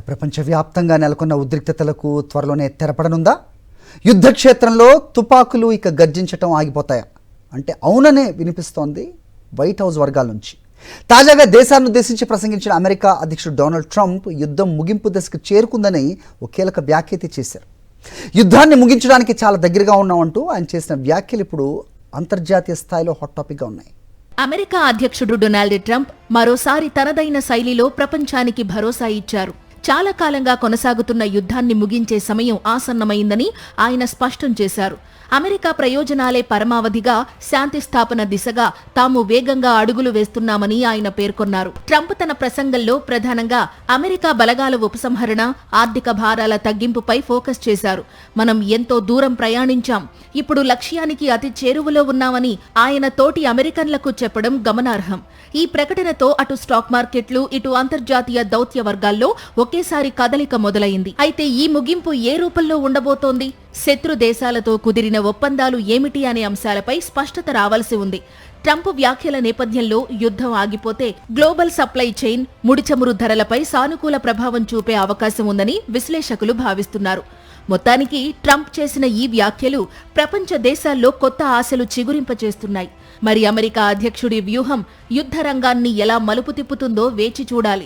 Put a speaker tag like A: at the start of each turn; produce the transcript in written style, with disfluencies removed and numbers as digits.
A: ప్రపంచవ్యాప్తంగా నెలకొన్న ఉద్రిక్తతలకు త్వరలోనే తెరపడనుందా? యుద్ధ క్షేత్రంలో తుపాకులు ఇక గర్జించటం ఆగిపోతాయా అంటే అవుననే వినిపిస్తోంది వైట్ హౌస్ వర్గాల నుంచి. తాజాగా దేశాన్ని ఉద్దేశించి ప్రసంగించిన అమెరికా అధ్యక్షుడు డొనాల్డ్ ట్రంప్ యుద్ధం ముగింపు దశకు చేరుకుందని ఒక కీలక వ్యాఖ్య చేశారు. యుద్ధాన్ని ముగించడానికి చాలా దగ్గరగా ఉన్నామంటూ ఆయన చేసిన వ్యాఖ్యలు ఇప్పుడు అంతర్జాతీయ స్థాయిలో హాట్ టాపిక్గా ఉన్నాయి.
B: అమెరికా అధ్యక్షుడు డొనాల్డ్ ట్రంప్ మరోసారి తనదైన శైలిలో ప్రపంచానికి భరోసా ఇచ్చారు. చాలా కాలంగా కొనసాగుతున్న యుద్ధాన్ని ముగించే సమయం ఆసన్నమైందని ఆయన స్పష్టం చేశారు. అమెరికా ప్రయోజనాలే పరమావధిగా శాంతి స్థాపన దిశగా తాము వేగంగా అడుగులు వేస్తున్నామని ఆయన పేర్కొన్నారు. ట్రంప్ తన ప్రసంగంలో ప్రధానంగా అమెరికా బలగాల ఉపసంహరణ, ఆర్థిక భారాల తగ్గింపుపై ఫోకస్ చేశారు. మనం ఎంతో దూరం ప్రయాణించాం, ఇప్పుడు లక్ష్యానికి అతి చేరువలో ఉన్నామని ఆయన తోటి అమెరికన్లకు చెప్పడం గమనార్హం. ఈ ప్రకటనతో అటు స్టాక్ మార్కెట్లు, ఇటు అంతర్జాతీయ దౌత్య వర్గాల్లో ఒకేసారి కదలిక మొదలైంది. అయితే ఈ ముగింపు ఏ రూపంలో ఉండబోతోంది? శత్రు దేశాలతో కుదిరిన ఒప్పందాలు ఏమిటి అనే అంశాలపై స్పష్టత రావాల్సి ఉంది. ట్రంప్ వ్యాఖ్యల నేపథ్యంలో యుద్ధం ఆగిపోతే గ్లోబల్ సప్లై చైన్, ముడిచమురు ధరలపై సానుకూల ప్రభావం చూపే అవకాశం ఉందని విశ్లేషకులు భావిస్తున్నారు. మొత్తానికి ట్రంప్ చేసిన ఈ వ్యాఖ్యలు ప్రపంచ దేశాల్లో కొత్త ఆశలు చిగురింపచేస్తున్నాయి. మరి అమెరికా అధ్యక్షుడి వ్యూహం యుద్ధ రంగాన్ని ఎలా మలుపు తిప్పుతుందో వేచి చూడాలి.